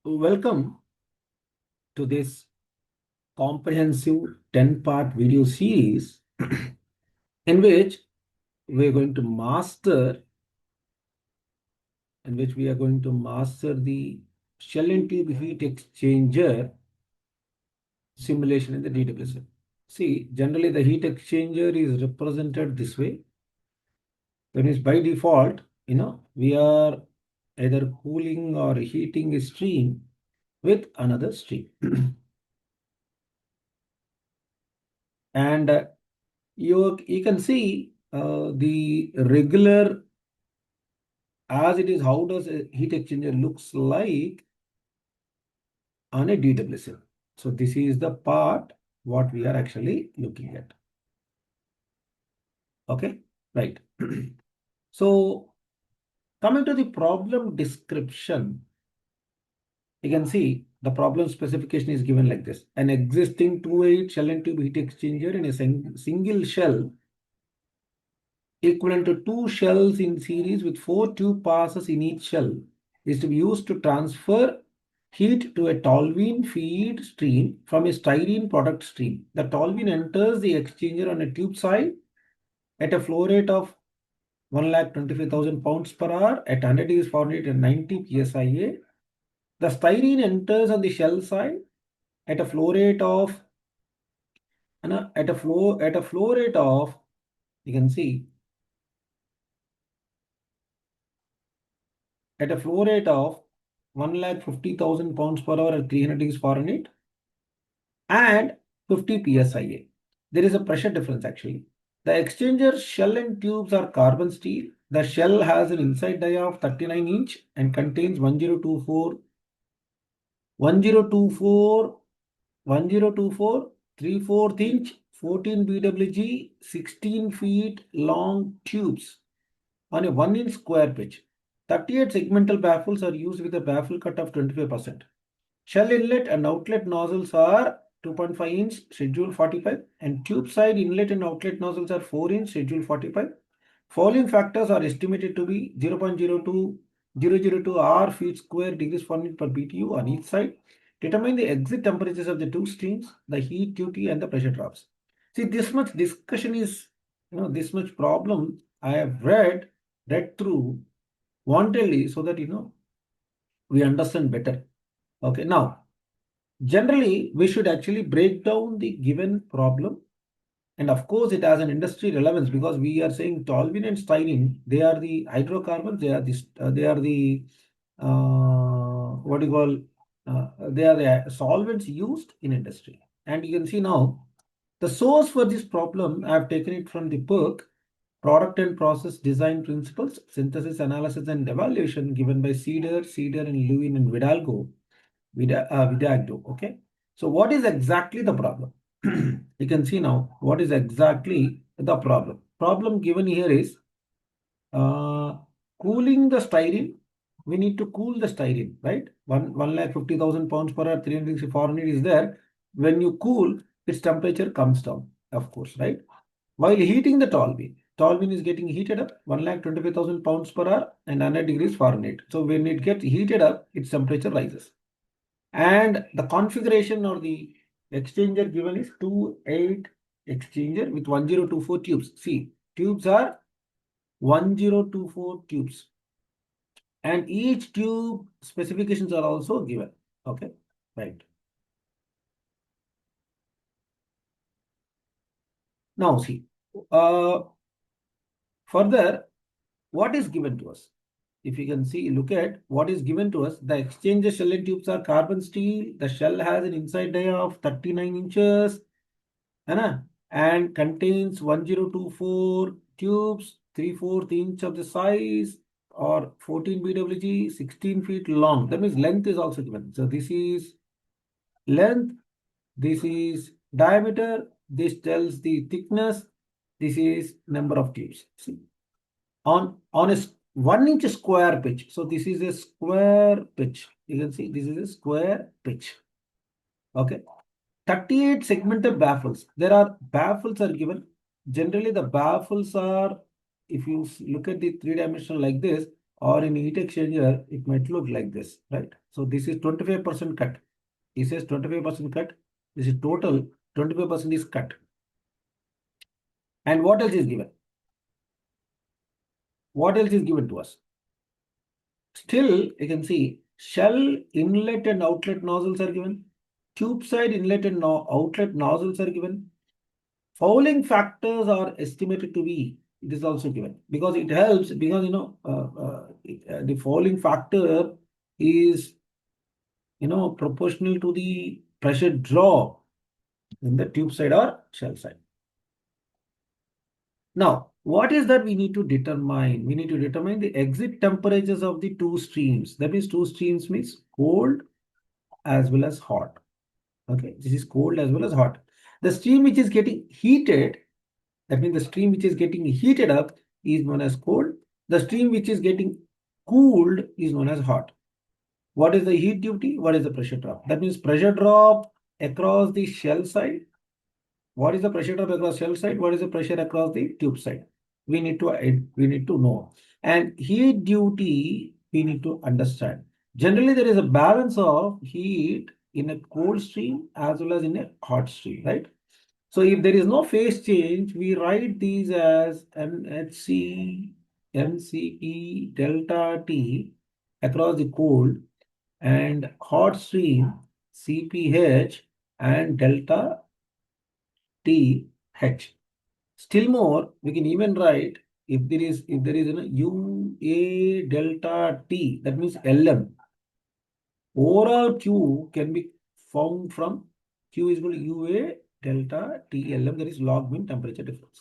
Welcome to this comprehensive 10-part video series in which we are going to master the shell and tube heat exchanger simulation in the DWSL. See, generally the heat exchanger is represented this way. That means by default, we are either cooling or heating a stream with another stream. And you can see the regular as it is. How does a heat exchanger looks like on a DWSL? So this is the part what we are actually looking at. Okay, right. So coming to the problem description, you can see the problem specification is given like this. An existing 2-8 shell and tube heat exchanger in a single shell equivalent to 2 shells in series with 4 tube passes in each shell is to be used to transfer heat to a toluene feed stream from a styrene product stream. The toluene enters the exchanger on a tube side at a flow rate of 1,25,000 pounds per hour at 100 degrees Fahrenheit and 90 psia. The styrene enters on the shell side at a flow rate of you can see at a flow rate of 1,50,000 pounds per hour at 300 degrees Fahrenheit and 50 psia. There is a pressure difference actually. The exchanger shell and tubes are carbon steel. The shell has an inside dia of 39 inch and contains 1024 3/4 inch 14 BWG 16 feet long tubes on a 1 inch square pitch. 38 segmental baffles are used with a baffle cut of 25%. Shell inlet and outlet nozzles are 2.5 inch schedule 45 and tube side inlet and outlet nozzles are 4 inch schedule 45. Fouling factors are estimated to be 0.02002 R feet square degrees Fahrenheit per BTU on each side. Determine the exit temperatures of the two streams, the heat duty and the pressure drops. See, this much discussion is, this much problem I have read through wantedly so that, we understand better. Okay, now, generally, we should actually break down the given problem. And of course, it has an industry relevance because we are saying toluene and styrene, they are the hydrocarbons, they are the what do you call, they are the solvents used in industry. And you can see now, the source for this problem, I have taken it from the book, Product and Process Design Principles, Synthesis, Analysis and Evaluation given by Cedar and Lewin and Vidagdo. Okay. So what is exactly the problem? You can see now what is exactly the problem. Problem given here is cooling the styrene. We need to cool the styrene, right? 1,50,000 pounds per hour, 300 degrees Fahrenheit is there. When you cool, its temperature comes down, of course, right? While heating the toluene is getting heated up 1,25,000 pounds per hour and 100 degrees Fahrenheit. So when it gets heated up, its temperature rises. And the configuration or the exchanger given is 2-8 exchanger with 1024 tubes. See, tubes are 1024 tubes. And each tube specifications are also given. Okay, right. Now see, further, what is given to us? If you can see, look at what is given to us. The exchanger shell and tubes are carbon steel. The shell has an inside dia of 39 inches and contains 1024 tubes, 3/4 inch of the size or 14 BWG, 16 feet long. That means length is also given. So this is length, this is diameter, this tells the thickness, this is number of tubes. See, on a 1 inch square pitch. So this is a square pitch. You can see this is a square pitch. Okay. 38 segmental baffles. There are baffles are given. Generally, the baffles are, if you look at the 3-dimensional like this, or in heat exchanger, it might look like this, right? So this is 25% cut. He says 25% cut. This is total 25% is cut. And what else is given? What else is given to us? Still, you can see shell inlet and outlet nozzles are given. Tube side inlet and outlet nozzles are given. Fouling factors are estimated to be, it is also given because it helps, because the fouling factor is proportional to the pressure drop in the tube side or shell side. Now, what is that we need to determine? We need to determine the exit temperatures of the two streams. That means two streams means cold as well as hot. Okay, this is cold as well as hot. The stream which is getting heated, that means the stream which is getting heated up is known as cold. The stream which is getting cooled is known as hot. What is the heat duty? What is the pressure drop? That means pressure drop across the shell side. What is the pressure drop across shell side? What is the pressure across the tube side? We need to know. And heat duty we need to understand. Generally, there is a balance of heat in a cold stream as well as in a hot stream, right? So if there is no phase change, we write these as NHC, MCE, delta T across the cold, and hot stream CPH and delta TH. Still more, we can even write if there is UA delta T, that means LM. Overall Q can be found from Q is equal to UA delta TLM, that is log mean temperature difference.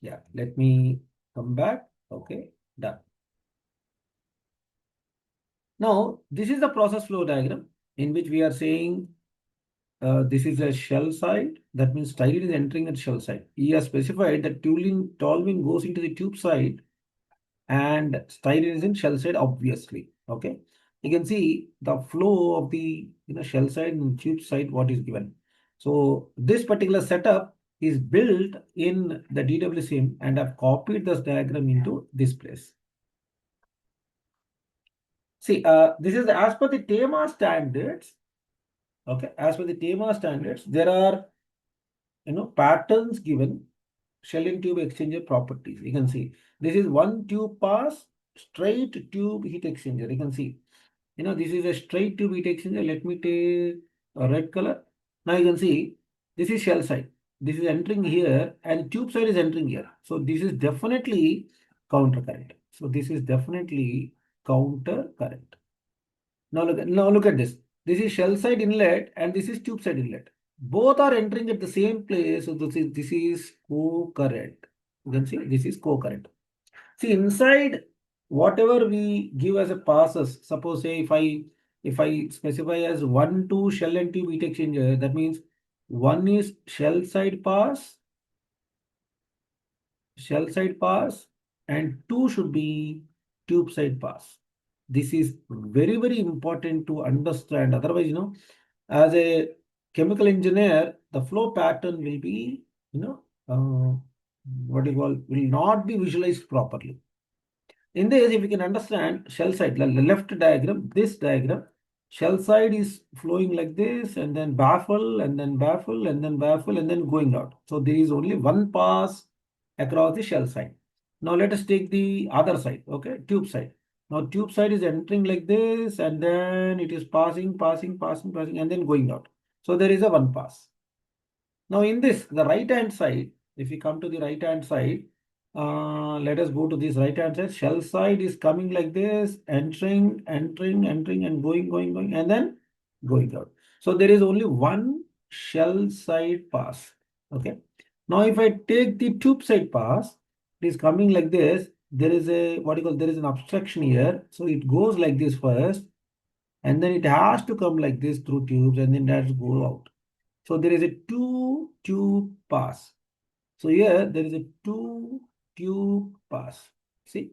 Yeah, let me come back. Okay, done. Now, this is the process flow diagram in which we are saying this is a shell side. That means styrene is entering at shell side. He has specified that toluene goes into the tube side and styrene is in shell side, obviously. Okay, you can see the flow of the shell side and tube side, what is given. So this particular setup is built in the DWSIM, and I've copied this diagram into this place. See, this is as per the TEMA standards. Okay, as per the TEMA standards, there are patterns given, shell and tube exchanger properties. You can see this is one tube pass, straight tube heat exchanger. You can see, this is a straight tube heat exchanger. Let me take a red color. Now you can see this is shell side. This is entering here and tube side is entering here. So this is definitely counter current. So this is definitely counter current. Now look at this. This is shell side inlet and this is tube side inlet. Both are entering at the same place. So this is co-current. You can see this is co-current. See, inside whatever we give as a passes, suppose say if I specify as 1 2 shell and tube heat exchanger, that means one is shell side pass, and two should be tube side pass. This is very, very important to understand. Otherwise, as a chemical engineer, the flow pattern will be, what you call, will not be visualized properly. In this, if you can understand shell side, the left diagram, this diagram, shell side is flowing like this, and then baffle, and then baffle, and then baffle, and then going out. So there is only one pass across the shell side. Now let us take the other side, okay, tube side. Now tube side is entering like this, and then it is passing, passing, passing, passing, and then going out. So there is a one pass. Now in this, the right hand side, if we come to the right hand side, let us go to this right hand side. Shell side is coming like this, entering, entering, entering, and going, going, going, and then going out. So there is only one shell side pass. Okay. Now if I take the tube side pass, it is coming like this. There is a there is an obstruction here. So it goes like this first, and then it has to come like this through tubes, and then that go out. So there is a two tube pass. So here there is a two tube pass. See?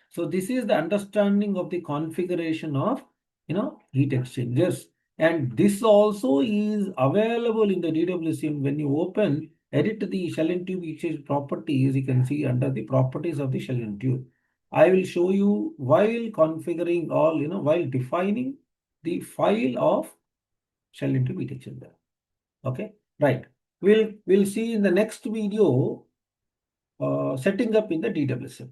So this is the understanding of the configuration of heat exchangers. And this also is available in the DWSim. When you open, edit the shell and tube exchange properties, you can see under the properties of the shell and tube. I will show you while configuring all, while defining the file of shell and tube heat exchanger. Okay, right. We'll see in the next video setting up in the DWSim.